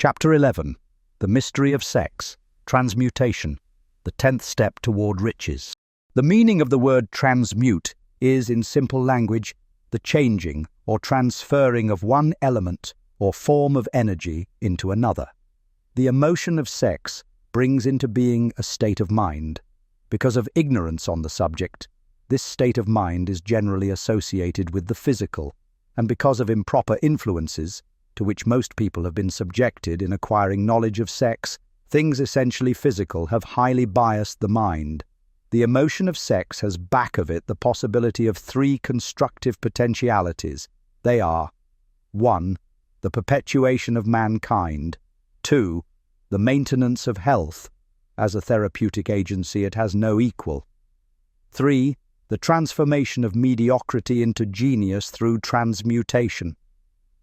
Chapter 11. The Mystery of Sex, Transmutation, the 10th Step Toward Riches. The meaning of the word transmute is, in simple language, the changing or transferring of one element or form of energy into another. The emotion of sex brings into being a state of mind. Because of ignorance on the subject, this state of mind is generally associated with the physical, and because of improper influences, to which most people have been subjected in acquiring knowledge of sex, things essentially physical have highly biased the mind. The emotion of sex has back of it the possibility of three constructive potentialities. They are: 1. The perpetuation of mankind. 2. The maintenance of health. As a therapeutic agency, it has no equal. 3. The transformation of mediocrity into genius through transmutation.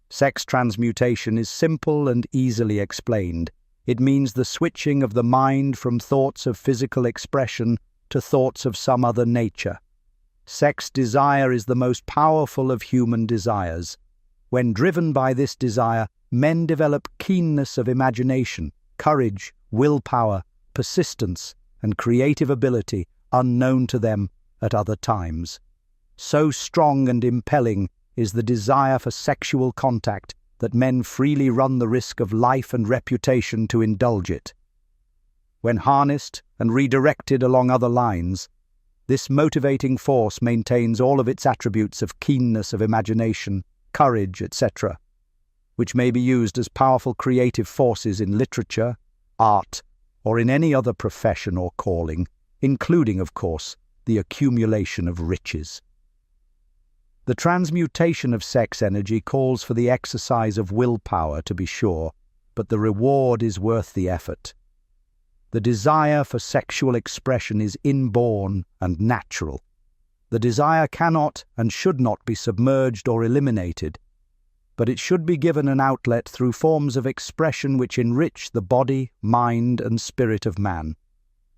Sex transmutation is simple and easily explained. It means the switching of the mind from thoughts of physical expression to thoughts of some other nature. Sex desire is the most powerful of human desires. When driven by this desire, men develop keenness of imagination, courage, willpower, persistence, and creative ability unknown to them at other times. So strong and impelling is the desire for sexual contact that men freely run the risk of life and reputation to indulge it. When harnessed and redirected along other lines, this motivating force maintains all of its attributes of keenness of imagination, courage, etc., which may be used as powerful creative forces in literature, art, or in any other profession or calling, including, of course, the accumulation of riches. The transmutation of sex energy calls for the exercise of willpower, to be sure, but the reward is worth the effort. The desire for sexual expression is inborn and natural. The desire cannot and should not be submerged or eliminated, but it should be given an outlet through forms of expression which enrich the body, mind, and spirit of man.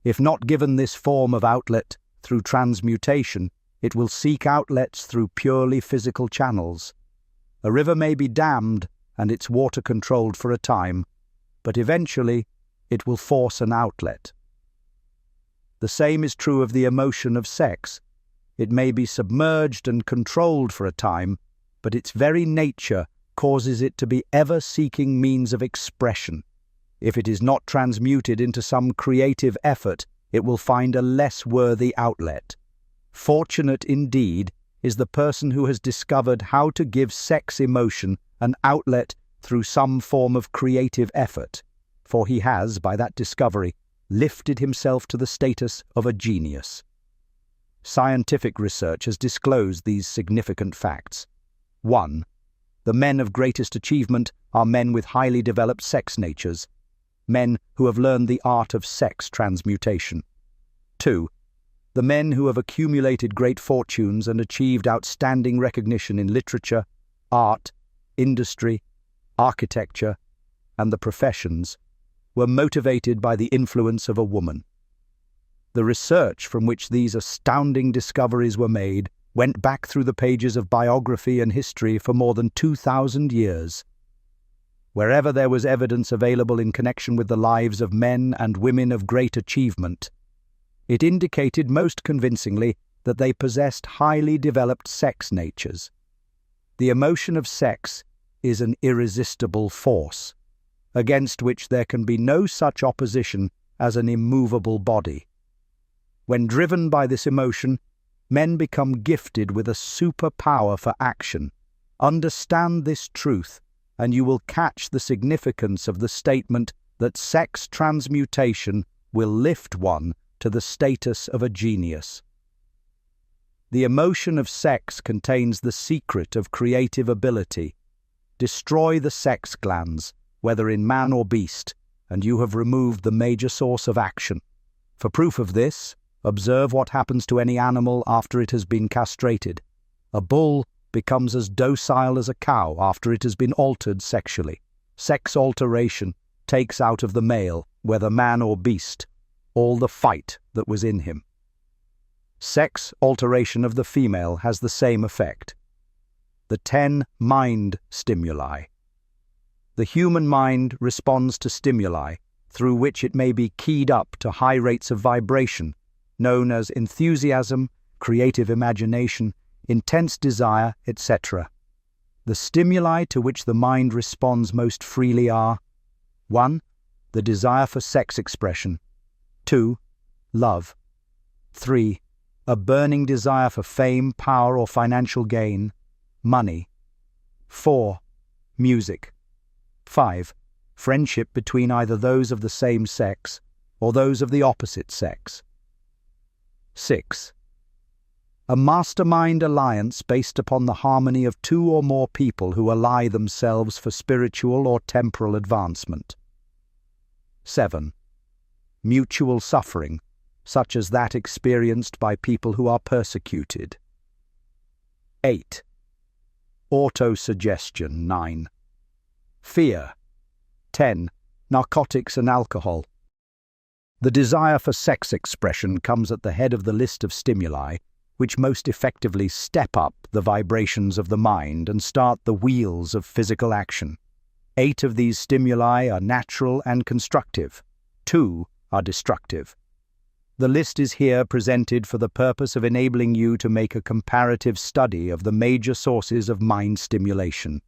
If not given this form of outlet through transmutation, it will seek outlets through purely physical channels. A river may be dammed and its water controlled for a time, but eventually it will force an outlet. The same is true of the emotion of sex. It may be submerged and controlled for a time, but its very nature causes it to be ever seeking means of expression. If it is not transmuted into some creative effort, it will find a less worthy outlet. Fortunate indeed is the person who has discovered how to give sex emotion an outlet through some form of creative effort, for he has, by that discovery, lifted himself to the status of a genius. Scientific research has disclosed these significant facts. 1. The men of greatest achievement are men with highly developed sex natures, men who have learned the art of sex transmutation. 2. The men who have accumulated great fortunes and achieved outstanding recognition in literature, art, industry, architecture, and the professions were motivated by the influence of a woman. The research from which these astounding discoveries were made went back through the pages of biography and history for more than 2,000 years. Wherever there was evidence available in connection with the lives of men and women of great achievement, it indicated most convincingly that they possessed highly developed sex natures. The emotion of sex is an irresistible force, against which there can be no such opposition as an immovable body. When driven by this emotion, men become gifted with a superpower for action. Understand this truth, and you will catch the significance of the statement that sex transmutation will lift one to the status of a genius. The emotion of sex contains the secret of creative ability. Destroy the sex glands, whether in man or beast, and you have removed the major source of action. For proof of this, observe what happens to any animal after it has been castrated. A bull becomes as docile as a cow after it has been altered sexually. Sex alteration takes out of the male, whether man or beast, all the fight that was in him. Sex alteration of the female has the same effect. The 10 mind stimuli. The human mind responds to stimuli, through which it may be keyed up to high rates of vibration, known as enthusiasm, creative imagination, intense desire, etc. The stimuli to which the mind responds most freely are 1. The desire for sex expression. 2. Love. 3. A burning desire for fame, power, or financial gain, money. 4. Music. 5. Friendship between either those of the same sex or those of the opposite sex. 6. A mastermind alliance based upon the harmony of two or more people who ally themselves for spiritual or temporal advancement. 7. Mutual suffering, such as that experienced by people who are persecuted. 8. Autosuggestion. 9. Fear. 10. Narcotics and alcohol. The desire for sex expression comes at the head of the list of stimuli which most effectively step up the vibrations of the mind and start the wheels of physical action. 8 of these stimuli are natural and constructive. 2 are destructive. The list is here presented for the purpose of enabling you to make a comparative study of the major sources of mind stimulation.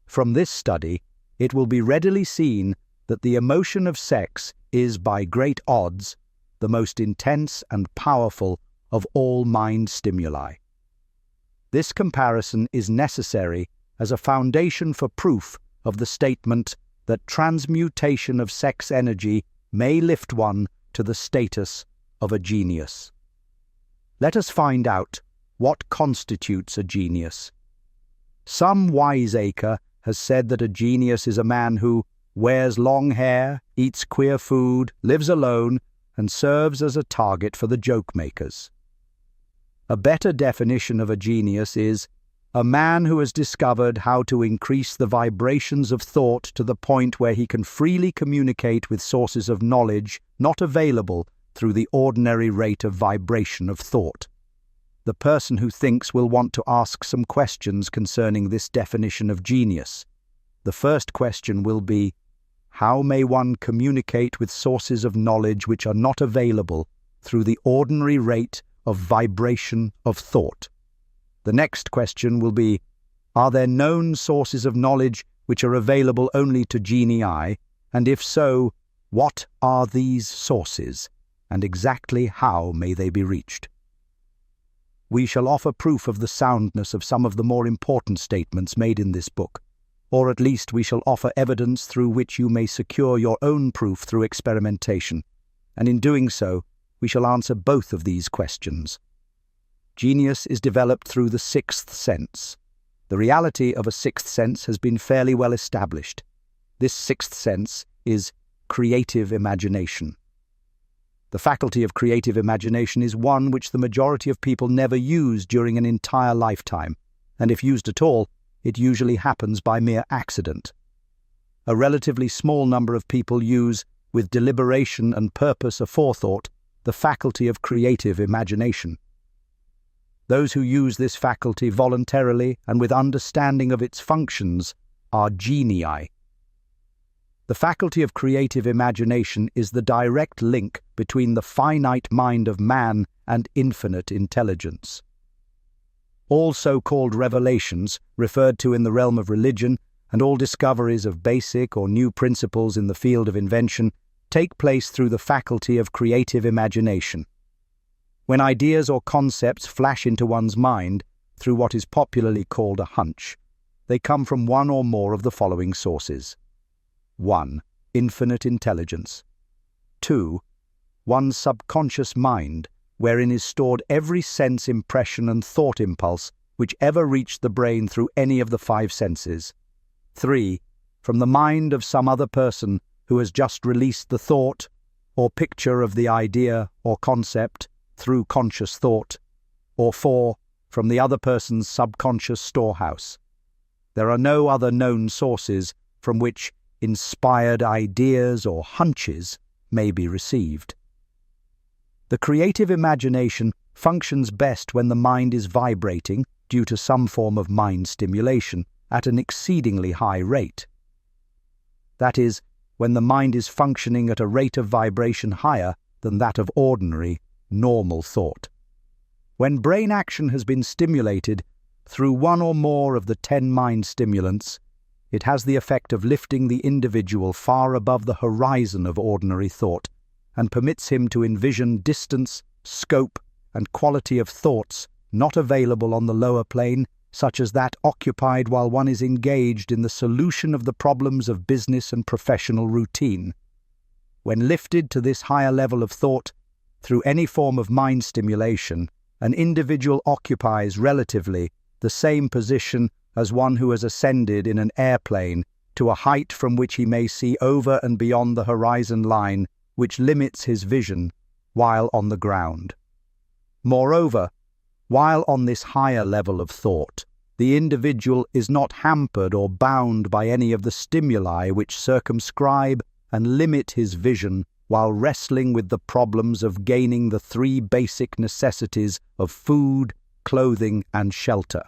From this study, it will be readily seen that the emotion of sex is, by great odds, the most intense and powerful of all mind stimuli. This comparison is necessary as a foundation for proof of the statement that transmutation of sex energy may lift one to the status of a genius. Let us find out what constitutes a genius. Some wiseacre has said that a genius is a man who wears long hair, eats queer food, lives alone, and serves as a target for the joke-makers. A better definition of a genius is a man who has discovered how to increase the vibrations of thought to the point where he can freely communicate with sources of knowledge not available through the ordinary rate of vibration of thought. The person who thinks will want to ask some questions concerning this definition of genius. The first question will be, how may one communicate with sources of knowledge which are not available through the ordinary rate of vibration of thought? The next question will be, are there known sources of knowledge which are available only to genii, and if so, what are these sources, and exactly how may they be reached? We shall offer proof of the soundness of some of the more important statements made in this book, or at least we shall offer evidence through which you may secure your own proof through experimentation, and in doing so, we shall answer both of these questions. Genius is developed through the sixth sense. The reality of a sixth sense has been fairly well established. This sixth sense is creative imagination. The faculty of creative imagination is one which the majority of people never use during an entire lifetime, and if used at all, it usually happens by mere accident. A relatively small number of people use, with deliberation and purpose aforethought, the faculty of creative imagination. Those who use this faculty voluntarily and with understanding of its functions are genii. The faculty of creative imagination is the direct link between the finite mind of man and infinite intelligence. All so-called revelations, referred to in the realm of religion, and all discoveries of basic or new principles in the field of invention take place through the faculty of creative imagination. When ideas or concepts flash into one's mind through what is popularly called a hunch, they come from one or more of the following sources. 1. Infinite intelligence. 2. One's subconscious mind, wherein is stored every sense impression and thought impulse which ever reached the brain through any of the 5 senses. 3. From the mind of some other person who has just released the thought or picture of the idea or concept through conscious thought. Or 4. From the other person's subconscious storehouse. There are no other known sources from which inspired ideas or hunches may be received. The creative imagination functions best when the mind is vibrating due to some form of mind stimulation at an exceedingly high rate. That is, when the mind is functioning at a rate of vibration higher than that of ordinary, normal thought. When brain action has been stimulated through one or more of the 10 mind stimulants, it has the effect of lifting the individual far above the horizon of ordinary thought and permits him to envision distance, scope, and quality of thoughts not available on the lower plane, such as that occupied while one is engaged in the solution of the problems of business and professional routine. When lifted to this higher level of thought, through any form of mind stimulation, an individual occupies relatively the same position as one who has ascended in an airplane to a height from which he may see over and beyond the horizon line which limits his vision while on the ground. Moreover, while on this higher level of thought, the individual is not hampered or bound by any of the stimuli which circumscribe and limit his vision while wrestling with the problems of gaining the 3 basic necessities of food, clothing, and shelter.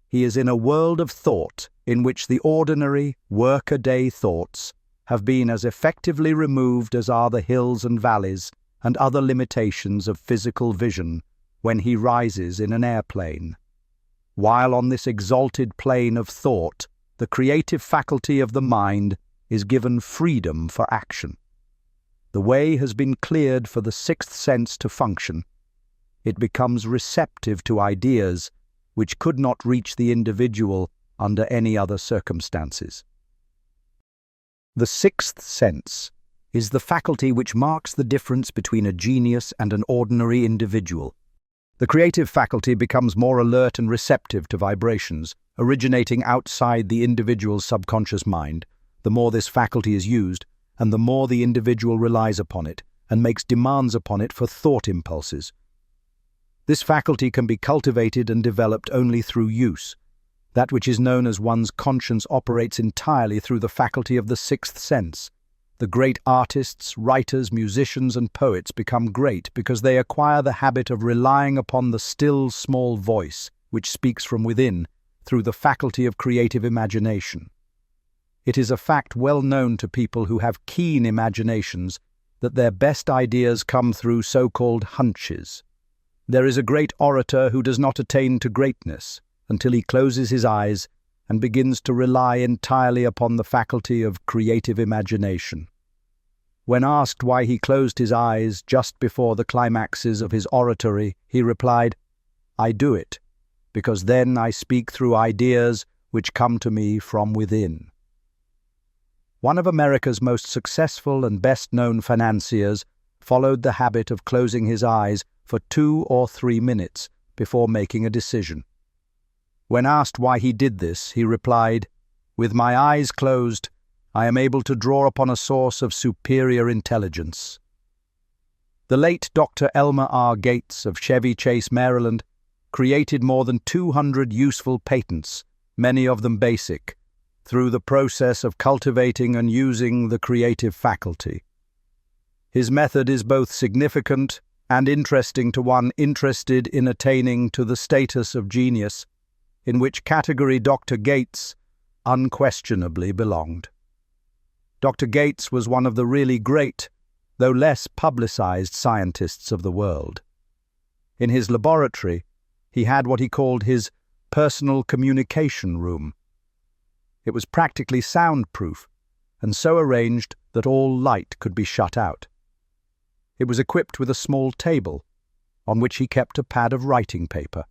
He is in a world of thought in which the ordinary, workaday thoughts have been as effectively removed as are the hills and valleys and other limitations of physical vision when he rises in an airplane. While on this exalted plane of thought, the creative faculty of the mind is given freedom for action. The way has been cleared for the 6th sense to function. It becomes receptive to ideas which could not reach the individual under any other circumstances. The 6th sense is the faculty which marks the difference between a genius and an ordinary individual. The creative faculty becomes more alert and receptive to vibrations, originating outside the individual's subconscious mind. The more this faculty is used, and the more the individual relies upon it and makes demands upon it for thought impulses. This faculty can be cultivated and developed only through use. That which is known as one's conscience operates entirely through the faculty of the 6th sense. The great artists, writers, musicians, and poets become great because they acquire the habit of relying upon the still, small voice which speaks from within through the faculty of creative imagination. It is a fact well known to people who have keen imaginations that their best ideas come through so-called hunches. There is a great orator who does not attain to greatness until he closes his eyes and begins to rely entirely upon the faculty of creative imagination. When asked why he closed his eyes just before the climaxes of his oratory, he replied, "I do it, because then I speak through ideas which come to me from within." One of America's most successful and best-known financiers followed the habit of closing his eyes for 2 or 3 minutes before making a decision. When asked why he did this, he replied, "With my eyes closed, I am able to draw upon a source of superior intelligence." The late Dr. Elmer R. Gates of Chevy Chase, Maryland, created more than 200 useful patents, many of them basic, through the process of cultivating and using the creative faculty. His method is both significant and interesting to one interested in attaining to the status of genius, in which category Dr. Gates unquestionably belonged. Dr. Gates was one of the really great, though less publicized scientists of the world. In his laboratory, he had what he called his personal communication room. It was practically soundproof, and so arranged that all light could be shut out. It was equipped with a small table, on which he kept a pad of writing paper.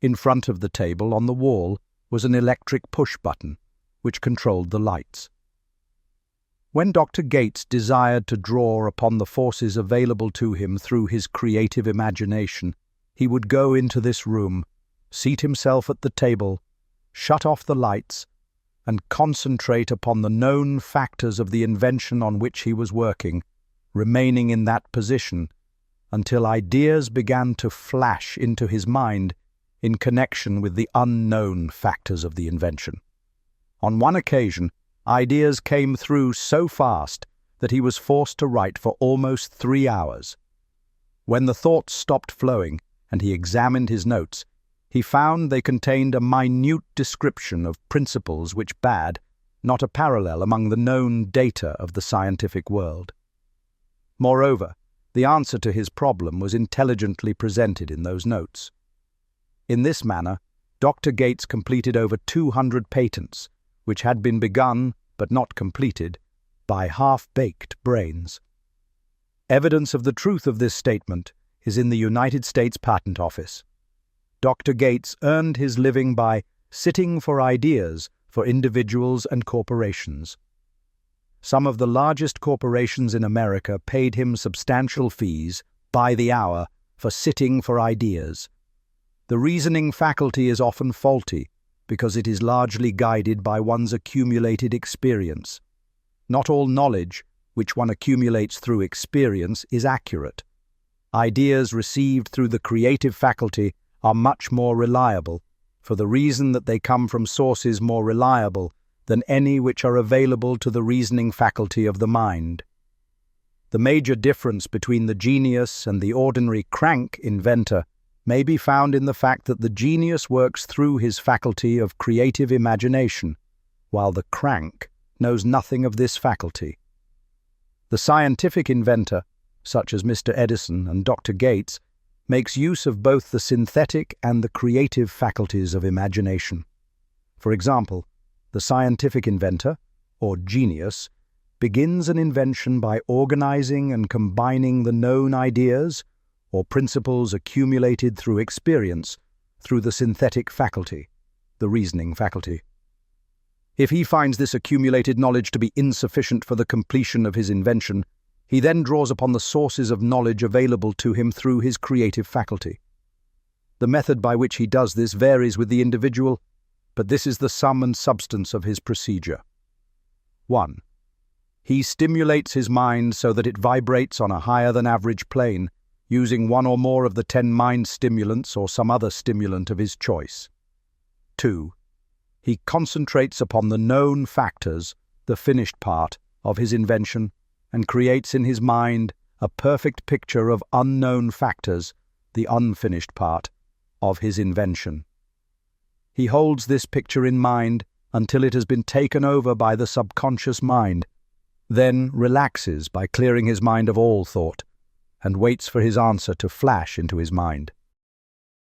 In front of the table, on the wall, was an electric push button, which controlled the lights. When Dr. Gates desired to draw upon the forces available to him through his creative imagination, he would go into this room, seat himself at the table, shut off the lights, and concentrate upon the known factors of the invention on which he was working, remaining in that position until ideas began to flash into his mind in connection with the unknown factors of the invention. On one occasion, ideas came through so fast that he was forced to write for almost 3 hours. When the thoughts stopped flowing and he examined his notes, he found they contained a minute description of principles which bade, not a parallel among the known data of the scientific world. Moreover, the answer to his problem was intelligently presented in those notes. In this manner, Dr. Gates completed over 200 patents, which had been begun, but not completed, by half-baked brains. Evidence of the truth of this statement is in the United States Patent Office. Dr. Gates earned his living by sitting for ideas for individuals and corporations. Some of the largest corporations in America paid him substantial fees by the hour for sitting for ideas. The reasoning faculty is often faulty because it is largely guided by one's accumulated experience. Not all knowledge, which one accumulates through experience, is accurate. Ideas received through the creative faculty are much more reliable, for the reason that they come from sources more reliable than any which are available to the reasoning faculty of the mind. The major difference between the genius and the ordinary crank inventor may be found in the fact that the genius works through his faculty of creative imagination, while the crank knows nothing of this faculty. The scientific inventor, such as Mr. Edison and Dr. Gates, makes use of both the synthetic and the creative faculties of imagination. For example, the scientific inventor, or genius, begins an invention by organizing and combining the known ideas or principles accumulated through experience through the synthetic faculty, the reasoning faculty. If he finds this accumulated knowledge to be insufficient for the completion of his invention, he then draws upon the sources of knowledge available to him through his creative faculty. The method by which he does this varies with the individual, but this is the sum and substance of his procedure. 1. He stimulates his mind so that it vibrates on a higher-than-average plane, using one or more of the 10 mind stimulants or some other stimulant of his choice. 2. He concentrates upon the known factors, the finished part, of his invention, and creates in his mind a perfect picture of unknown factors, the unfinished part, of his invention. He holds this picture in mind until it has been taken over by the subconscious mind, then relaxes by clearing his mind of all thought, and waits for his answer to flash into his mind.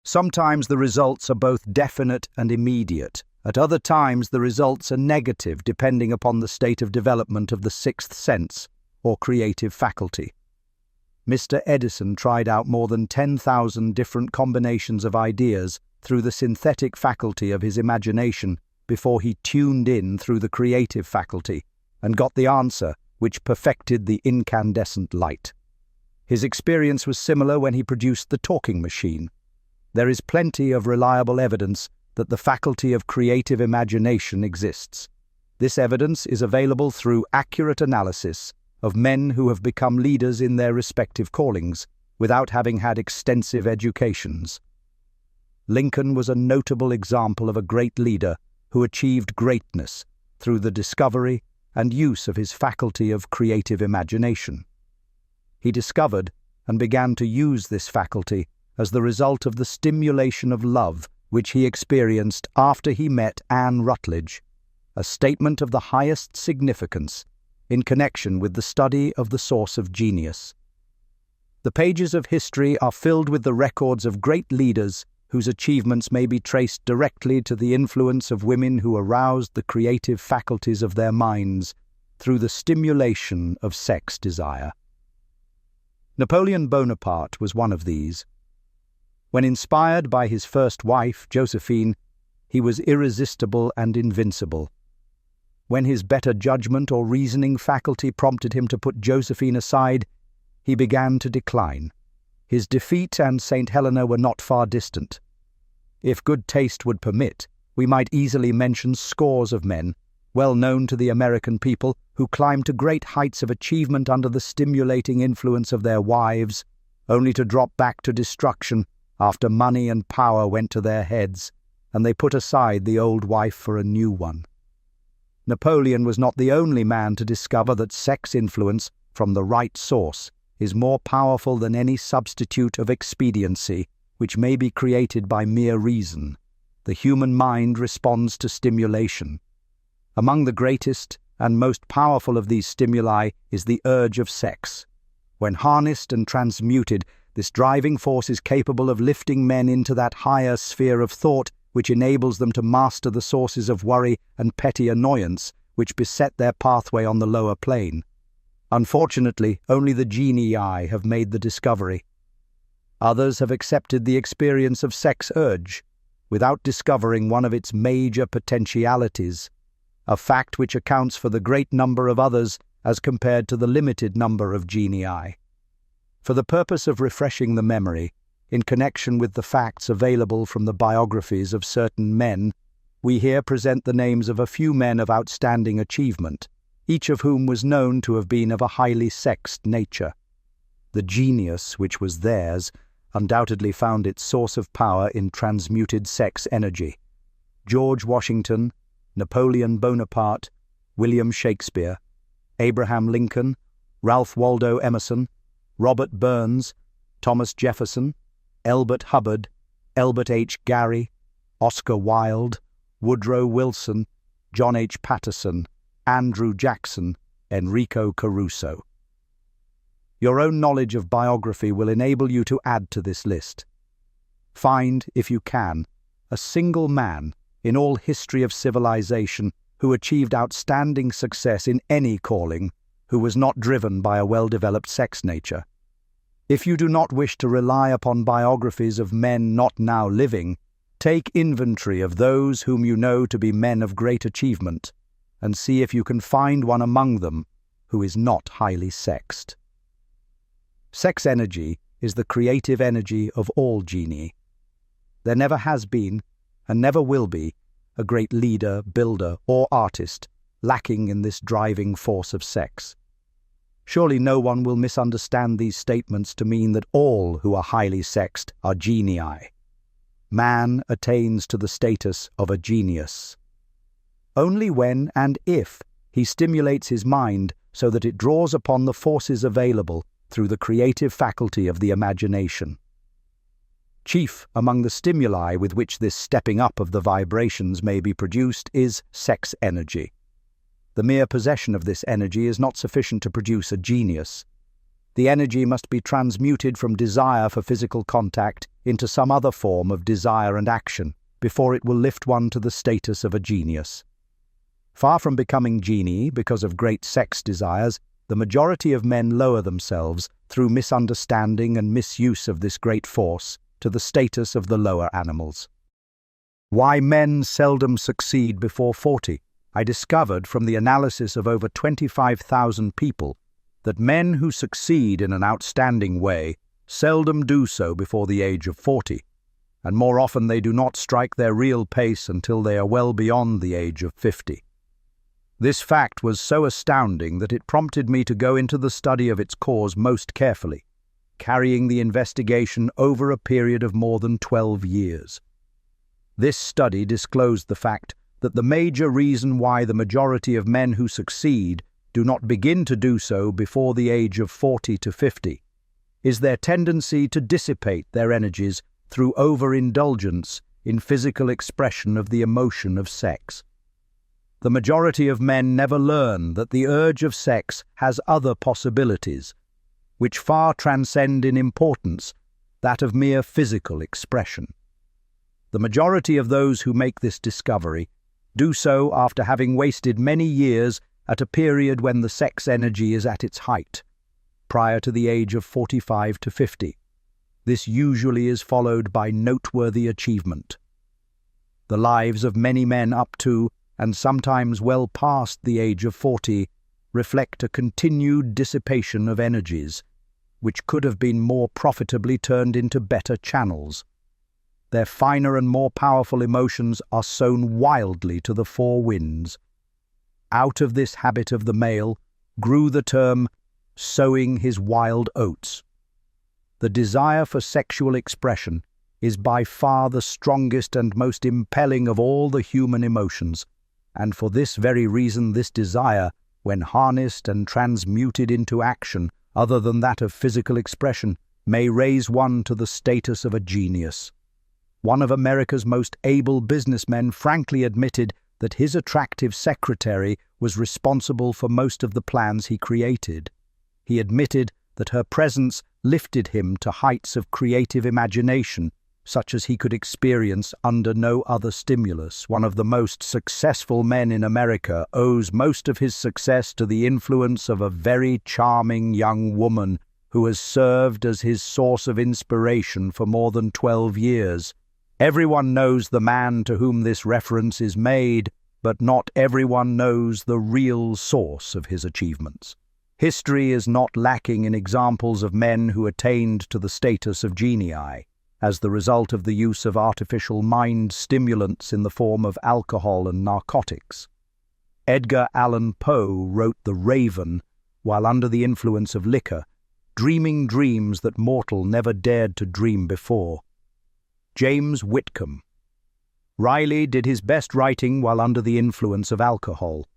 Sometimes the results are both definite and immediate. At other times the results are negative, depending upon the state of development of the sixth sense, or creative faculty. Mr. Edison tried out more than 10,000 different combinations of ideas through the synthetic faculty of his imagination before he tuned in through the creative faculty and got the answer which perfected the incandescent light. His experience was similar when he produced the talking machine. There is plenty of reliable evidence that the faculty of creative imagination exists. This evidence is available through accurate analysis of men who have become leaders in their respective callings without having had extensive educations. Lincoln was a notable example of a great leader who achieved greatness through the discovery and use of his faculty of creative imagination. He discovered and began to use this faculty as the result of the stimulation of love which he experienced after he met Anne Rutledge, a statement of the highest significance in connection with the study of the source of genius. The pages of history are filled with the records of great leaders whose achievements may be traced directly to the influence of women who aroused the creative faculties of their minds through the stimulation of sex desire. Napoleon Bonaparte was one of these. When inspired by his first wife, Josephine, he was irresistible and invincible. When his better judgment or reasoning faculty prompted him to put Josephine aside, he began to decline. His defeat and St. Helena were not far distant. If good taste would permit, we might easily mention scores of men, well known to the American people, who climbed to great heights of achievement under the stimulating influence of their wives, only to drop back to destruction after money and power went to their heads, and they put aside the old wife for a new one. Napoleon was not the only man to discover that sex influence from the right source is more powerful than any substitute of expediency which may be created by mere reason. The human mind responds to stimulation. Among the greatest and most powerful of these stimuli is the urge of sex. When harnessed and transmuted, this driving force is capable of lifting men into that higher sphere of thought which enables them to master the sources of worry and petty annoyance which beset their pathway on the lower plane. Unfortunately, only the genii have made the discovery. Others have accepted the experience of sex urge without discovering one of its major potentialities, a fact which accounts for the great number of others as compared to the limited number of genii. For the purpose of refreshing the memory, in connection with the facts available from the biographies of certain men, we here present the names of a few men of outstanding achievement, each of whom was known to have been of a highly sexed nature. The genius which was theirs undoubtedly found its source of power in transmuted sex energy. George Washington, Napoleon Bonaparte, William Shakespeare, Abraham Lincoln, Ralph Waldo Emerson, Robert Burns, Thomas Jefferson, Elbert Hubbard, Elbert H. Gary, Oscar Wilde, Woodrow Wilson, John H. Patterson, Andrew Jackson, Enrico Caruso. Your own knowledge of biography will enable you to add to this list. Find, if you can, a single man in all history of civilization who achieved outstanding success in any calling, who was not driven by a well-developed sex nature. If you do not wish to rely upon biographies of men not now living, take inventory of those whom you know to be men of great achievement, and see if you can find one among them who is not highly sexed. Sex energy is the creative energy of all genii. There never has been, and never will be, a great leader, builder, or artist lacking in this driving force of sex. Surely no one will misunderstand these statements to mean that all who are highly sexed are genii. Man attains to the status of a genius only when and if he stimulates his mind so that it draws upon the forces available through the creative faculty of the imagination. Chief among the stimuli with which this stepping up of the vibrations may be produced is sex energy. The mere possession of this energy is not sufficient to produce a genius. The energy must be transmuted from desire for physical contact into some other form of desire and action before it will lift one to the status of a genius. Far from becoming genii because of great sex desires, the majority of men lower themselves through misunderstanding and misuse of this great force to the status of the lower animals. Why men seldom succeed before 40. I discovered from the analysis of over 25,000 people that men who succeed in an outstanding way seldom do so before the age of 40, and more often they do not strike their real pace until they are well beyond the age of 50. This fact was so astounding that it prompted me to go into the study of its cause most carefully, carrying the investigation over a period of more than 12 years. This study disclosed the fact that the major reason why the majority of men who succeed do not begin to do so before the age of 40 to 50 is their tendency to dissipate their energies through overindulgence in physical expression of the emotion of sex. The majority of men never learn that the urge of sex has other possibilities, which far transcend in importance that of mere physical expression. The majority of those who make this discovery do so after having wasted many years at a period when the sex energy is at its height, prior to the age of 45 to 50. This usually is followed by noteworthy achievement. The lives of many men up to and sometimes well past the age of 40 reflect a continued dissipation of energies, which could have been more profitably turned into better channels. Their finer and more powerful emotions are sown wildly to the four winds. Out of this habit of the male grew the term sowing his wild oats. The desire for sexual expression is by far the strongest and most impelling of all the human emotions, and for this very reason this desire, when harnessed and transmuted into action other than that of physical expression, may raise one to the status of a genius. One of America's most able businessmen frankly admitted that his attractive secretary was responsible for most of the plans he created. He admitted that her presence lifted him to heights of creative imagination, such as he could experience under no other stimulus. One of the most successful men in America owes most of his success to the influence of a very charming young woman who has served as his source of inspiration for more than 12 years. Everyone knows the man to whom this reference is made, but not everyone knows the real source of his achievements. History is not lacking in examples of men who attained to the status of genii as the result of the use of artificial mind stimulants in the form of alcohol and narcotics. Edgar Allan Poe wrote The Raven while under the influence of liquor, dreaming dreams that mortal never dared to dream before. James Whitcomb. Riley did his best writing while under the influence of alcohol.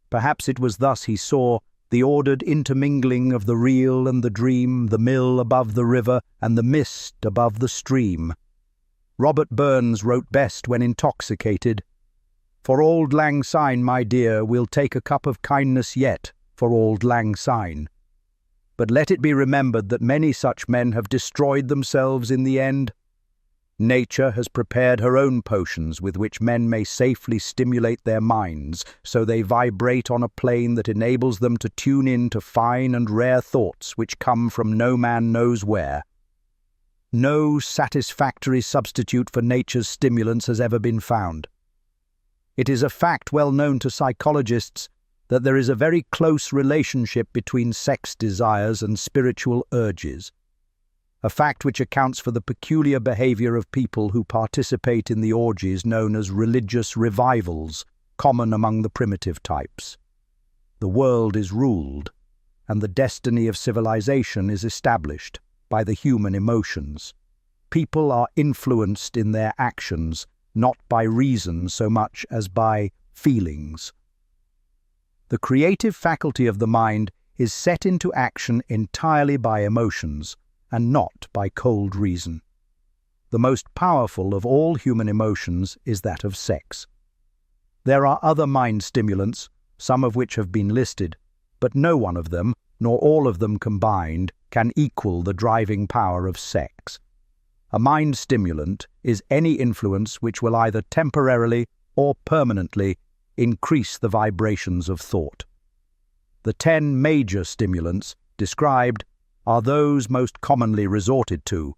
Perhaps it was thus he saw the ordered intermingling of the real and the dream, the mill above the river and the mist above the stream. Robert Burns wrote best when intoxicated. For Auld Lang Syne, my dear, we'll take a cup of kindness yet for Auld Lang Syne. But let it be remembered that many such men have destroyed themselves in the end. Nature has prepared her own potions with which men may safely stimulate their minds, so they vibrate on a plane that enables them to tune in to fine and rare thoughts which come from no man knows where. No satisfactory substitute for nature's stimulants has ever been found. It is a fact well known to psychologists that there is a very close relationship between sex desires and spiritual urges, a fact which accounts for the peculiar behavior of people who participate in the orgies known as religious revivals, common among the primitive types. The world is ruled, and the destiny of civilization is established by the human emotions. People are influenced in their actions, not by reason so much as by feelings. The creative faculty of the mind is set into action entirely by emotions, and not by cold reason. The most powerful of all human emotions is that of sex. There are other mind stimulants, some of which have been listed, but no one of them, nor all of them combined, can equal the driving power of sex. A mind stimulant is any influence which will either temporarily or permanently increase the vibrations of thought. The 10 major stimulants described are those most commonly resorted to.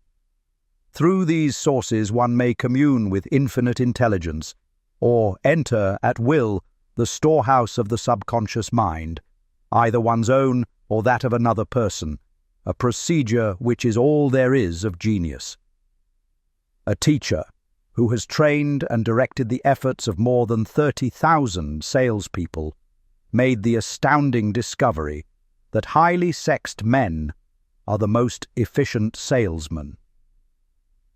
Through these sources one may commune with infinite intelligence, or enter at will the storehouse of the subconscious mind, either one's own or that of another person, a procedure which is all there is of genius. A teacher who has trained and directed the efforts of more than 30,000 salespeople made the astounding discovery that highly sexed men are the most efficient salesmen.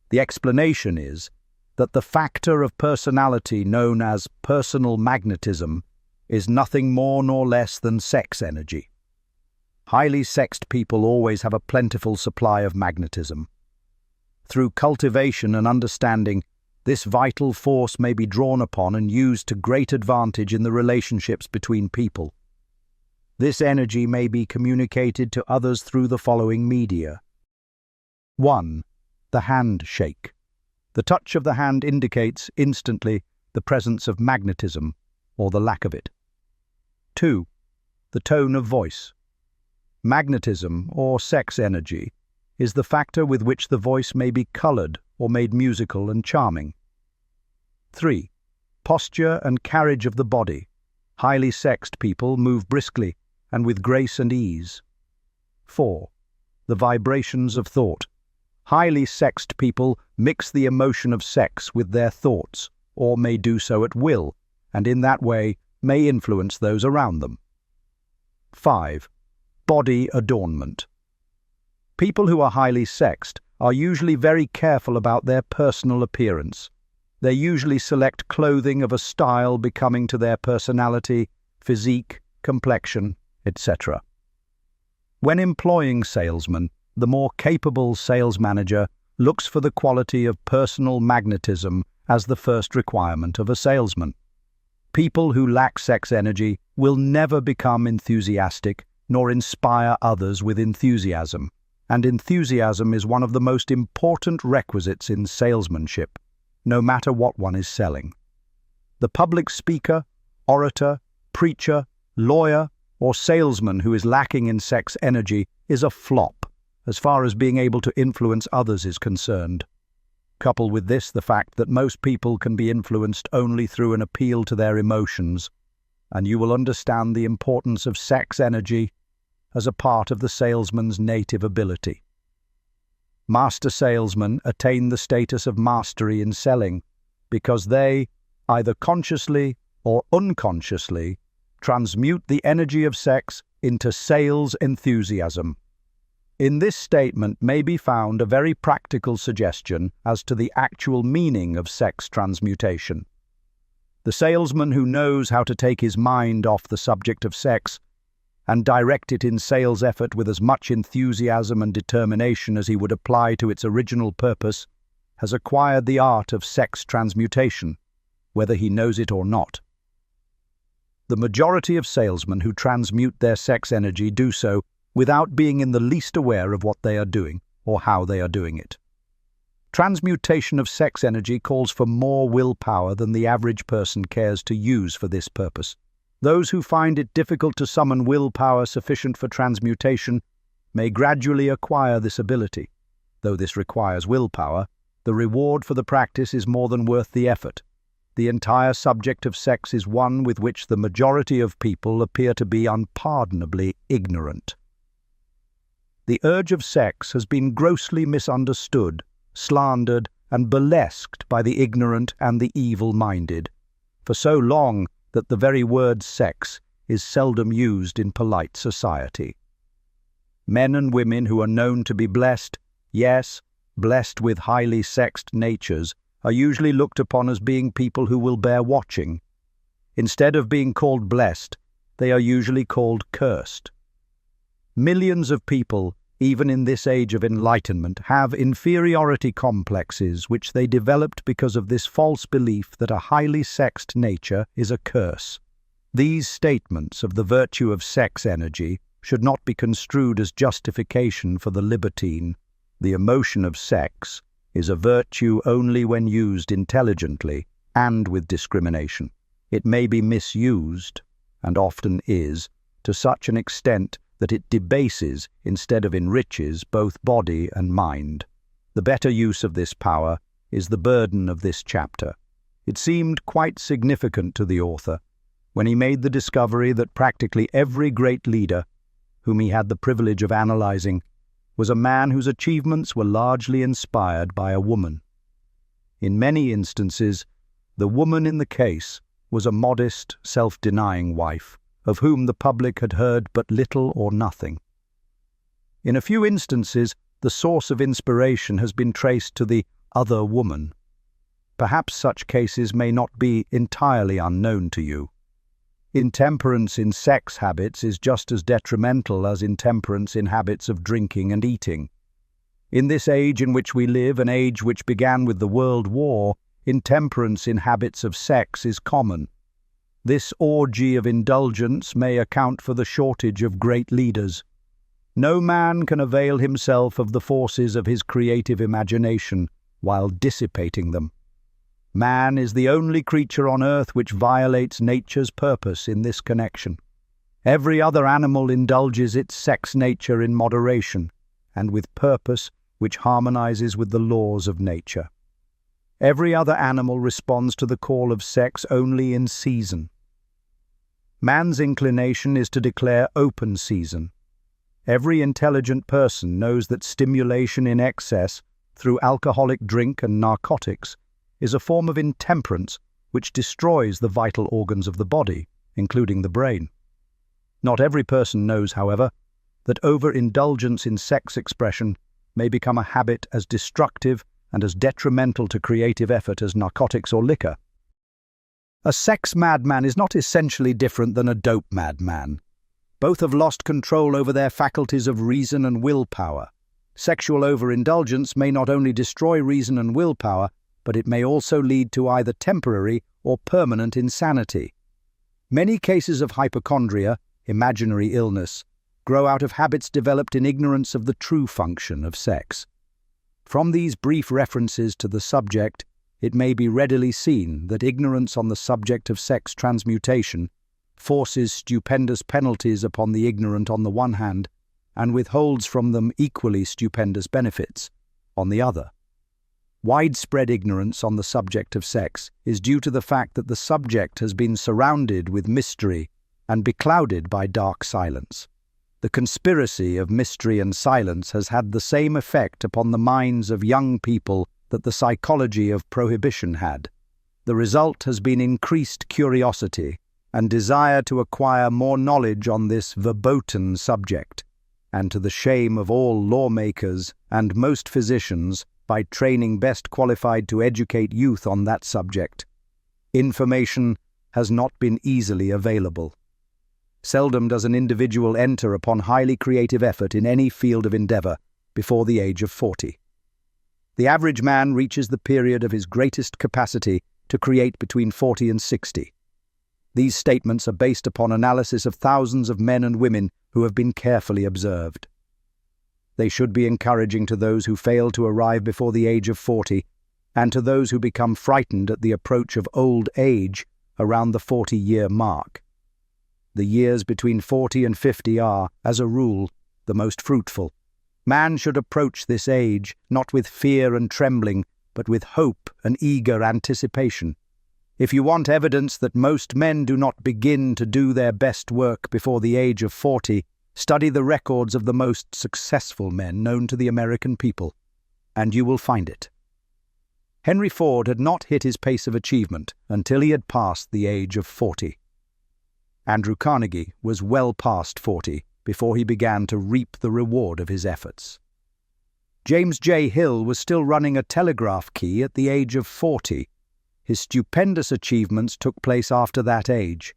The explanation is that the factor of personality known as personal magnetism is nothing more nor less than sex energy. Highly sexed people always have a plentiful supply of magnetism. Through cultivation and understanding, this vital force may be drawn upon and used to great advantage in the relationships between people. This energy may be communicated to others through the following media. 1. The handshake. The touch of the hand indicates instantly the presence of magnetism or the lack of it. 2. The tone of voice. Magnetism, or sex energy, is the factor with which the voice may be colored or made musical and charming. 3. Posture and carriage of the body. Highly sexed people move briskly and with grace and ease. 4. The vibrations of thought. Highly sexed people mix the emotion of sex with their thoughts, or may do so at will, and in that way may influence those around them. 5. Body adornment. People who are highly sexed are usually very careful about their personal appearance. They usually select clothing of a style becoming to their personality, physique, complexion, etc. When employing salesmen, the more capable sales manager looks for the quality of personal magnetism as the first requirement of a salesman. People who lack sex energy will never become enthusiastic nor inspire others with enthusiasm, and enthusiasm is one of the most important requisites in salesmanship, no matter what one is selling. The public speaker, orator, preacher, lawyer, or salesman who is lacking in sex energy is a flop, as far as being able to influence others is concerned. Couple with this the fact that most people can be influenced only through an appeal to their emotions, and you will understand the importance of sex energy as a part of the salesman's native ability. Master salesmen attain the status of mastery in selling because they, either consciously or unconsciously, transmute the energy of sex into sales enthusiasm. In this statement may be found a very practical suggestion as to the actual meaning of sex transmutation. The salesman who knows how to take his mind off the subject of sex and direct it in sales effort with as much enthusiasm and determination as he would apply to its original purpose has acquired the art of sex transmutation, whether he knows it or not. The majority of salesmen who transmute their sex energy do so without being in the least aware of what they are doing or how they are doing it. Transmutation of sex energy calls for more willpower than the average person cares to use for this purpose. Those who find it difficult to summon willpower sufficient for transmutation may gradually acquire this ability. Though this requires willpower, the reward for the practice is more than worth the effort. The entire subject of sex is one with which the majority of people appear to be unpardonably ignorant. The urge of sex has been grossly misunderstood, slandered, and burlesqued by the ignorant and the evil-minded, for so long that the very word sex is seldom used in polite society. Men and women who are known to be blessed, yes, blessed with highly sexed natures, are usually looked upon as being people who will bear watching. Instead of being called blessed, they are usually called cursed. Millions of people, even in this age of enlightenment, have inferiority complexes which they developed because of this false belief that a highly sexed nature is a curse. These statements of the virtue of sex energy should not be construed as justification for the libertine. The emotion of sex is a virtue only when used intelligently and with discrimination. It may be misused, and often is, to such an extent that it debases instead of enriches both body and mind. The better use of this power is the burden of this chapter. It seemed quite significant to the author when he made the discovery that practically every great leader whom he had the privilege of analyzing was a man whose achievements were largely inspired by a woman. In many instances, the woman in the case was a modest, self-denying wife, of whom the public had heard but little or nothing. In a few instances, the source of inspiration has been traced to the other woman. Perhaps such cases may not be entirely unknown to you. Intemperance in sex habits is just as detrimental as intemperance in habits of drinking and eating. In this age in which we live, an age which began with the World War, intemperance in habits of sex is common. This orgy of indulgence may account for the shortage of great leaders. No man can avail himself of the forces of his creative imagination while dissipating them. Man is the only creature on earth which violates nature's purpose in this connection. Every other animal indulges its sex nature in moderation and with purpose which harmonizes with the laws of nature. Every other animal responds to the call of sex only in season. Man's inclination is to declare open season. Every intelligent person knows that stimulation in excess through alcoholic drink and narcotics is a form of intemperance which destroys the vital organs of the body, including the brain. Not every person knows, however, that overindulgence in sex expression may become a habit as destructive and as detrimental to creative effort as narcotics or liquor. A sex madman is not essentially different than a dope madman. Both have lost control over their faculties of reason and willpower. Sexual overindulgence may not only destroy reason and willpower, but it may also lead to either temporary or permanent insanity. Many cases of hypochondria, imaginary illness, grow out of habits developed in ignorance of the true function of sex. From these brief references to the subject, it may be readily seen that ignorance on the subject of sex transmutation forces stupendous penalties upon the ignorant on the one hand, and withholds from them equally stupendous benefits on the other. Widespread ignorance on the subject of sex is due to the fact that the subject has been surrounded with mystery and beclouded by dark silence. The conspiracy of mystery and silence has had the same effect upon the minds of young people that the psychology of prohibition had. The result has been increased curiosity and desire to acquire more knowledge on this verboten subject, and to the shame of all lawmakers and most physicians, by training best qualified to educate youth on that subject, information has not been easily available. Seldom does an individual enter upon highly creative effort in any field of endeavor before the age of 40. The average man reaches the period of his greatest capacity to create between 40 and 60. These statements are based upon analysis of thousands of men and women who have been carefully observed. They should be encouraging to those who fail to arrive before the age of 40, and to those who become frightened at the approach of old age around the 40-year mark. The years between 40 and 50 are, as a rule, the most fruitful. Man should approach this age not with fear and trembling, but with hope and eager anticipation. If you want evidence that most men do not begin to do their best work before the age of 40, study the records of the most successful men known to the American people, and you will find it. Henry Ford had not hit his pace of achievement until he had passed the age of 40. Andrew Carnegie was well past 40 before he began to reap the reward of his efforts. James J. Hill was still running a telegraph key at the age of 40. His stupendous achievements took place after that age.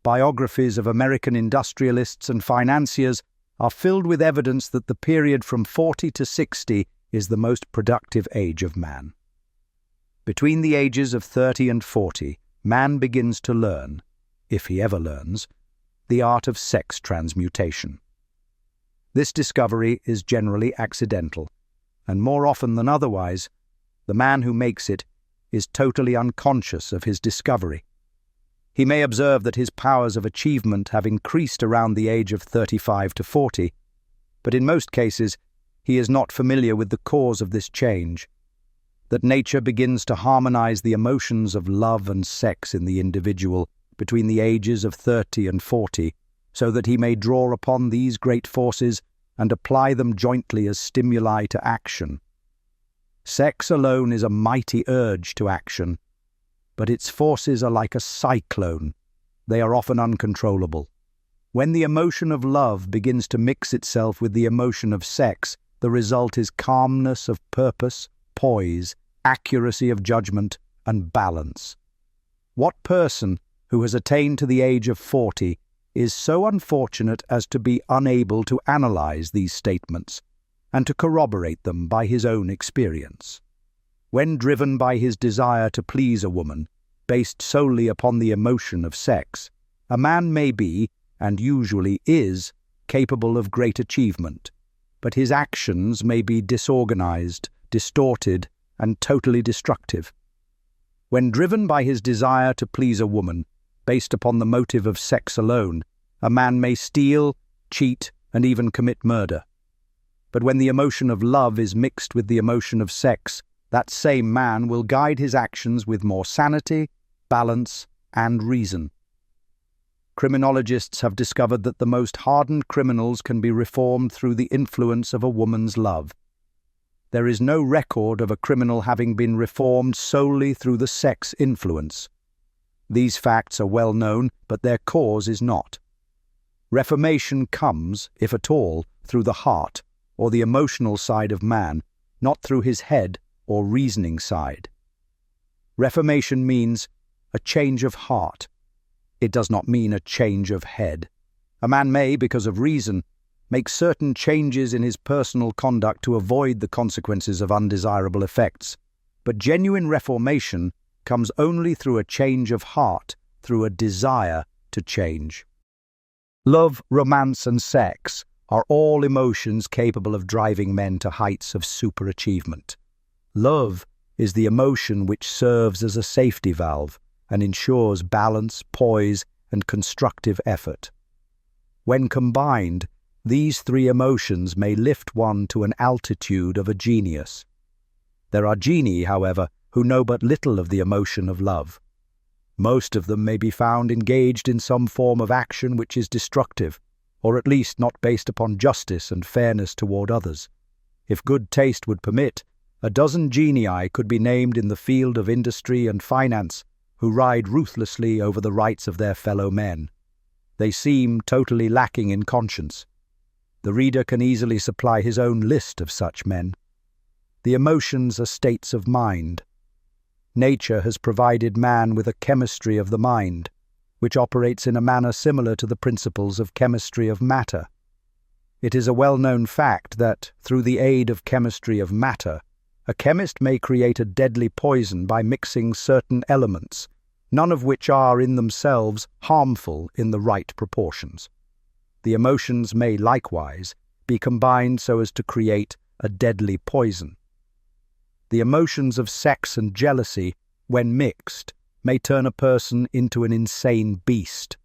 Biographies of American industrialists and financiers are filled with evidence that the period from 40 to 60 is the most productive age of man. Between the ages of 30 and 40, man begins to learn, if he ever learns, the art of sex transmutation. This discovery is generally accidental, and more often than otherwise, the man who makes it is totally unconscious of his discovery. He may observe that his powers of achievement have increased around the age of 35 to 40, but in most cases he is not familiar with the cause of this change, that nature begins to harmonize the emotions of love and sex in the individual between the ages of 30 and 40, so that he may draw upon these great forces and apply them jointly as stimuli to action. Sex alone is a mighty urge to action, but its forces are like a cyclone. They are often uncontrollable. When the emotion of love begins to mix itself with the emotion of sex, the result is calmness of purpose, poise, accuracy of judgment, and balance. What person who has attained to the age of 40 is so unfortunate as to be unable to analyze these statements and to corroborate them by his own experience? When driven by his desire to please a woman, based solely upon the emotion of sex, a man may be, and usually is, capable of great achievement, but his actions may be disorganized, distorted, and totally destructive. When driven by his desire to please a woman, based upon the motive of sex alone, a man may steal, cheat, and even commit murder. But when the emotion of love is mixed with the emotion of sex, that same man will guide his actions with more sanity, balance, and reason. Criminologists have discovered that the most hardened criminals can be reformed through the influence of a woman's love. There is no record of a criminal having been reformed solely through the sex influence. These facts are well known, but their cause is not. Reformation comes, if at all, through the heart, or the emotional side of man, not through his head or reasoning side. Reformation means a change of heart. It does not mean a change of head. A man may, because of reason, make certain changes in his personal conduct to avoid the consequences of undesirable effects, but genuine reformation comes only through a change of heart through a desire to change. Love, romance, and sex are all emotions capable of driving men to heights of superachievement. Love is the emotion which serves as a safety valve and ensures balance, poise, and constructive effort. When combined, these three emotions may lift one to an altitude of a genius. There are genii, however, who know but little of the emotion of love. Most of them may be found engaged in some form of action which is destructive, or at least not based upon justice and fairness toward others. If good taste would permit, a dozen genii could be named in the field of industry and finance who ride ruthlessly over the rights of their fellow men. They seem totally lacking in conscience. The reader can easily supply his own list of such men. The emotions are states of mind. Nature has provided man with a chemistry of the mind, which operates in a manner similar to the principles of chemistry of matter. It is a well-known fact that, through the aid of chemistry of matter, a chemist may create a deadly poison by mixing certain elements, none of which are in themselves harmful in the right proportions. The emotions may likewise be combined so as to create a deadly poison. The emotions of sex and jealousy, when mixed, may turn a person into an insane beast.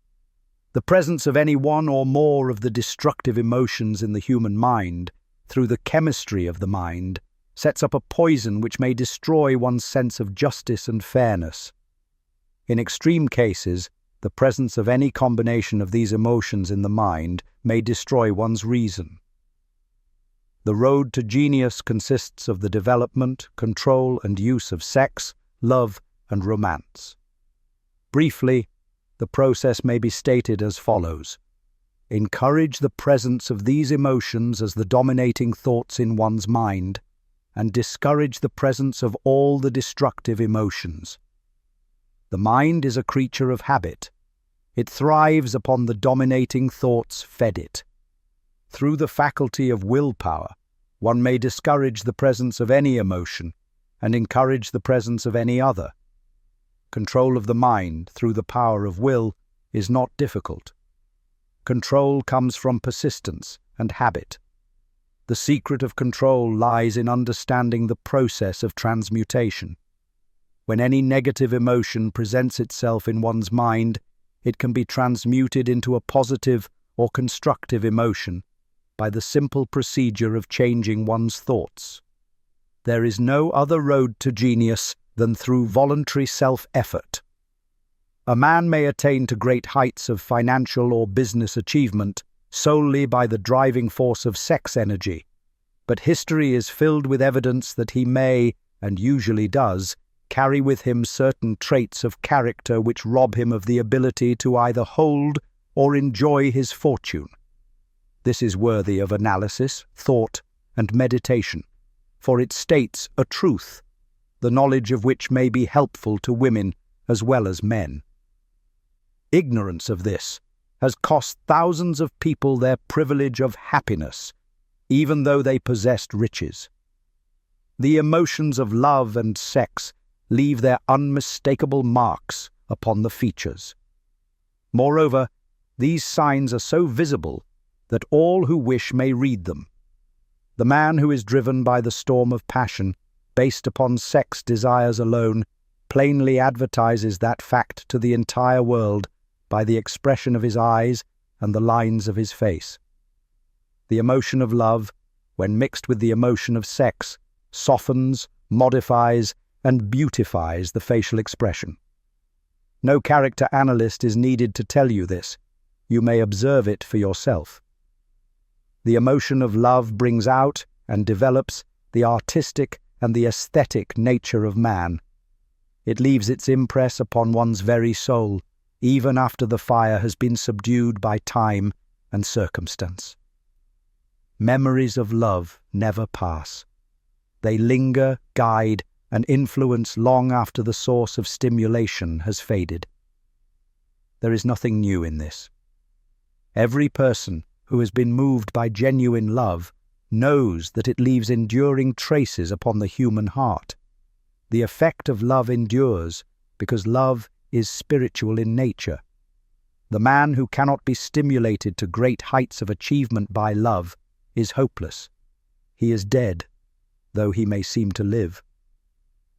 The presence of any one or more of the destructive emotions in the human mind, through the chemistry of the mind, sets up a poison which may destroy one's sense of justice and fairness. In extreme cases, the presence of any combination of these emotions in the mind may destroy one's reason. The road to genius consists of the development, control, and use of sex, love, and romance. Briefly, the process may be stated as follows. Encourage the presence of these emotions as the dominating thoughts in one's mind, and discourage the presence of all the destructive emotions. The mind is a creature of habit. It thrives upon the dominating thoughts fed it. Through the faculty of willpower, one may discourage the presence of any emotion and encourage the presence of any other. Control of the mind through the power of will is not difficult. Control comes from persistence and habit. The secret of control lies in understanding the process of transmutation. When any negative emotion presents itself in one's mind, it can be transmuted into a positive or constructive emotion by the simple procedure of changing one's thoughts. There is no other road to genius than through voluntary self-effort. A man may attain to great heights of financial or business achievement solely by the driving force of sex energy, but history is filled with evidence that he may, and usually does, carry with him certain traits of character which rob him of the ability to either hold or enjoy his fortune. This is worthy of analysis, thought, and meditation, for it states a truth, the knowledge of which may be helpful to women as well as men. Ignorance of this has cost thousands of people their privilege of happiness, even though they possessed riches. The emotions of love and sex leave their unmistakable marks upon the features. Moreover, these signs are so visible that all who wish may read them. The man who is driven by the storm of passion, based upon sex desires alone, plainly advertises that fact to the entire world by the expression of his eyes and the lines of his face. The emotion of love, when mixed with the emotion of sex, softens, modifies, and beautifies the facial expression. No character analyst is needed to tell you this. You may observe it for yourself. The emotion of love brings out and develops the artistic and the aesthetic nature of man. It leaves its impress upon one's very soul, even after the fire has been subdued by time and circumstance. Memories of love never pass. They linger, guide, and influence long after the source of stimulation has faded. There is nothing new in this. Every person who has been moved by genuine love knows that it leaves enduring traces upon the human heart. The effect of love endures because love is spiritual in nature. The man who cannot be stimulated to great heights of achievement by love is hopeless. He is dead, though he may seem to live.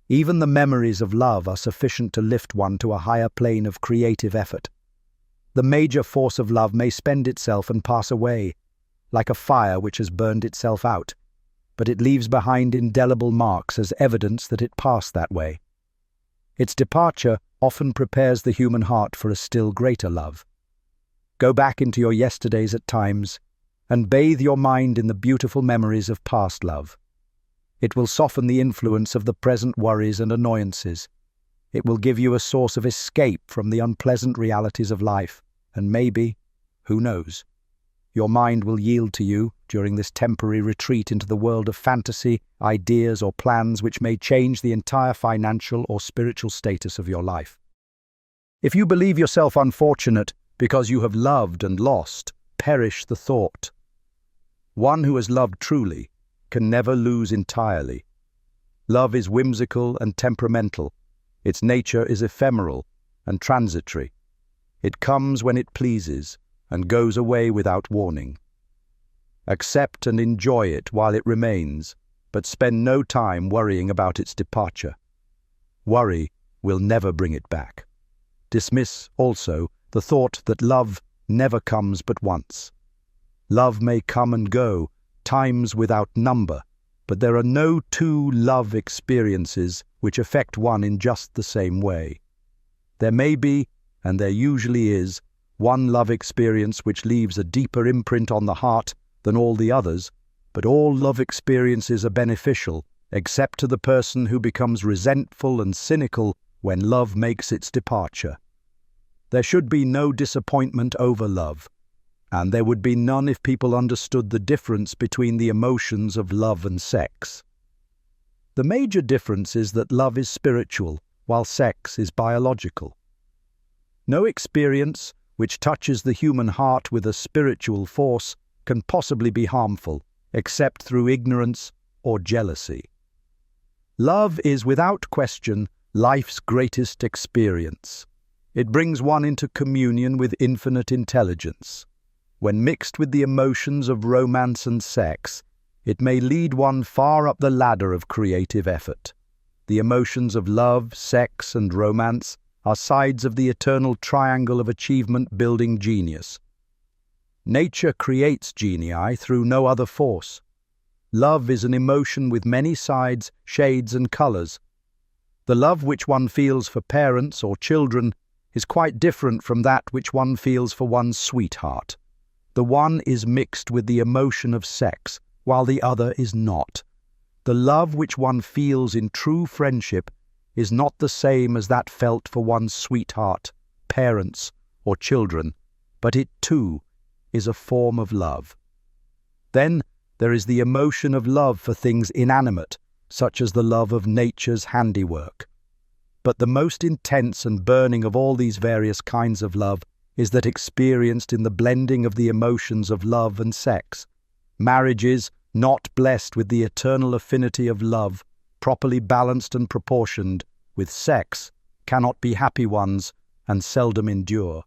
Even the memories of love are sufficient to lift one to a higher plane of creative effort. The major force of love may spend itself and pass away, like a fire which has burned itself out, but it leaves behind indelible marks as evidence that it passed that way. Its departure often prepares the human heart for a still greater love. Go back into your yesterdays at times, and bathe your mind in the beautiful memories of past love. It will soften the influence of the present worries and annoyances. It will give you a source of escape from the unpleasant realities of life, and maybe, who knows, your mind will yield to you during this temporary retreat into the world of fantasy, ideas or plans which may change the entire financial or spiritual status of your life. If you believe yourself unfortunate because you have loved and lost, perish the thought. One who has loved truly can never lose entirely. Love is whimsical and temperamental. Its nature is ephemeral and transitory. It comes when it pleases and goes away without warning. Accept and enjoy it while it remains, but spend no time worrying about its departure. Worry will never bring it back. Dismiss also the thought that love never comes but once. Love may come and go, times without number, but there are no two love experiences which affect one in just the same way. There may be, and there usually is, one love experience which leaves a deeper imprint on the heart than all the others, but all love experiences are beneficial, except to the person who becomes resentful and cynical when love makes its departure. There should be no disappointment over love, and there would be none if people understood the difference between the emotions of love and sex. The major difference is that love is spiritual, while sex is biological. No experience which touches the human heart with a spiritual force can possibly be harmful, except through ignorance or jealousy. Love is without question life's greatest experience. It brings one into communion with infinite intelligence. When mixed with the emotions of romance and sex, it may lead one far up the ladder of creative effort. The emotions of love, sex, and romance are sides of the eternal triangle of achievement-building genius. Nature creates genii through no other force. Love is an emotion with many sides, shades, and colors. The love which one feels for parents or children is quite different from that which one feels for one's sweetheart. The one is mixed with the emotion of sex, while the other is not. The love which one feels in true friendship is not the same as that felt for one's sweetheart, parents, or children, but it too is a form of love. Then there is the emotion of love for things inanimate, such as the love of nature's handiwork. But the most intense and burning of all these various kinds of love is that experienced in the blending of the emotions of love and sex. Marriages not blessed with the eternal affinity of love, properly balanced and proportioned with sex, cannot be happy ones and seldom endure.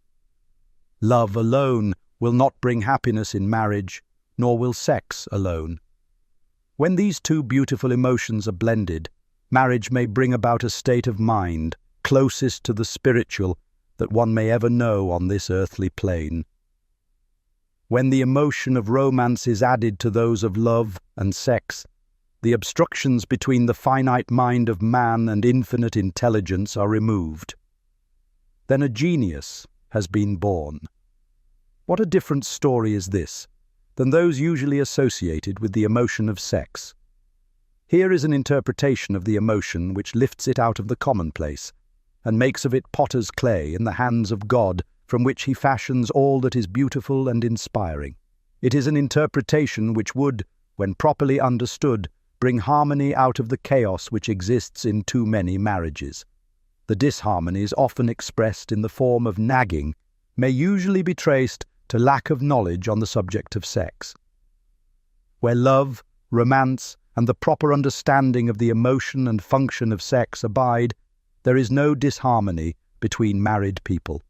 Love alone will not bring happiness in marriage, nor will sex alone. When these two beautiful emotions are blended, marriage may bring about a state of mind closest to the spiritual that one may ever know on this earthly plane. When the emotion of romance is added to those of love and sex, the obstructions between the finite mind of man and infinite intelligence are removed. Then a genius has been born. What a different story is this than those usually associated with the emotion of sex. Here is an interpretation of the emotion which lifts it out of the commonplace and makes of it potter's clay in the hands of God, from which he fashions all that is beautiful and inspiring. It is an interpretation which would, when properly understood, bring harmony out of the chaos which exists in too many marriages. The disharmonies, often expressed in the form of nagging, may usually be traced to lack of knowledge on the subject of sex. Where love, romance, and the proper understanding of the emotion and function of sex abide, there is no disharmony, between married people.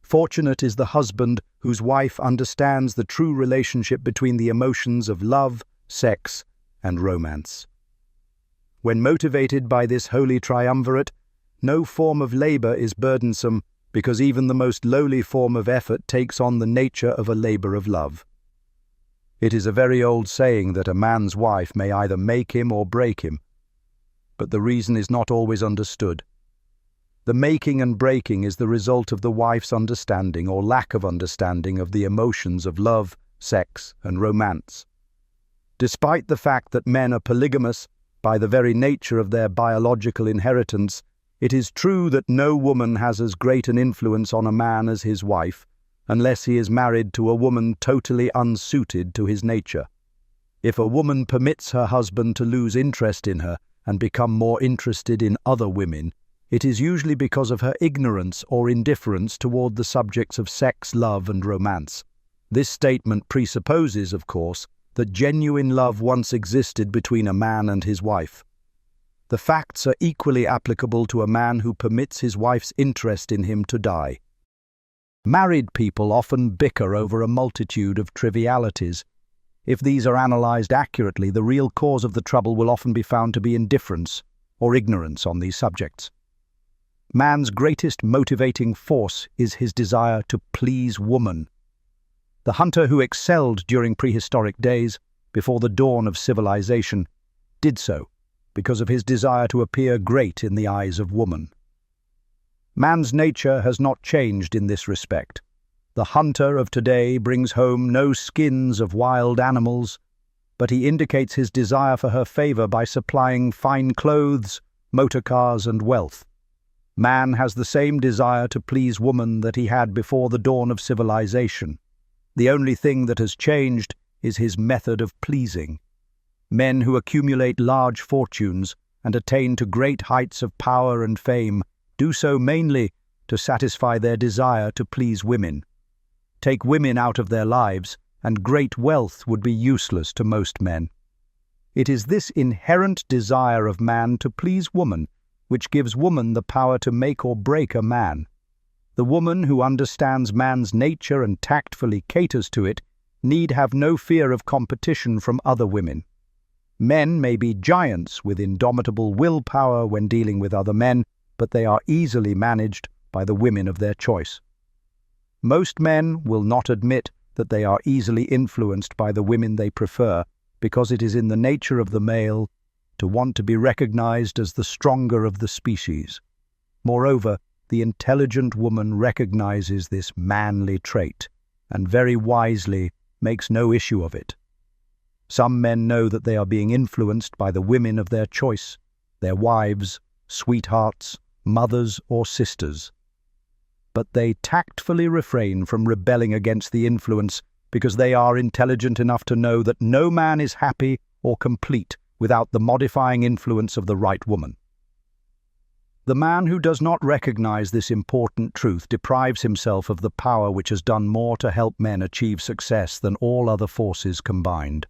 Fortunate is the husband whose wife understands the true relationship between the emotions of love, sex, and romance. When motivated by this holy triumvirate, no form of labor is burdensome, because even the most lowly form of effort takes on the nature of a labor of love. It is a very old saying that a man's wife may either make him or break him, but the reason is not always understood. The making and breaking is the result of the wife's understanding or lack of understanding of the emotions of love, sex, and romance. Despite the fact that men are polygamous by the very nature of their biological inheritance, it is true that no woman has as great an influence on a man as his wife, unless he is married to a woman totally unsuited to his nature. If a woman permits her husband to lose interest in her and become more interested in other women, it is usually because of her ignorance or indifference toward the subjects of sex, love, and romance. This statement presupposes, of course, that genuine love once existed between a man and his wife. The facts are equally applicable to a man who permits his wife's interest in him to die. Married people often bicker over a multitude of trivialities. If these are analyzed accurately, the real cause of the trouble will often be found to be indifference or ignorance on these subjects. Man's greatest motivating force is his desire to please woman. The hunter who excelled during prehistoric days, before the dawn of civilization, did so because of his desire to appear great in the eyes of woman. Man's nature has not changed in this respect. The hunter of today brings home no skins of wild animals, but he indicates his desire for her favor by supplying fine clothes, motor cars, and wealth. Man has the same desire to please woman that he had before the dawn of civilization. The only thing that has changed is his method of pleasing. Men who accumulate large fortunes and attain to great heights of power and fame do so mainly to satisfy their desire to please women. Take women out of their lives, and great wealth would be useless to most men. It is this inherent desire of man to please woman which gives woman the power to make or break a man. The woman who understands man's nature and tactfully caters to it need have no fear of competition from other women. Men may be giants with indomitable willpower when dealing with other men, but they are easily managed by the women of their choice. Most men will not admit that they are easily influenced by the women they prefer, because it is in the nature of the male to want to be recognized as the stronger of the species. Moreover, the intelligent woman recognizes this manly trait, and very wisely makes no issue of it. Some men know that they are being influenced by the women of their choice, their wives, sweethearts, mothers, or sisters. But they tactfully refrain from rebelling against the influence because they are intelligent enough to know that no man is happy or complete without the modifying influence of the right woman. The man who does not recognize this important truth deprives himself of the power which has done more to help men achieve success than all other forces combined.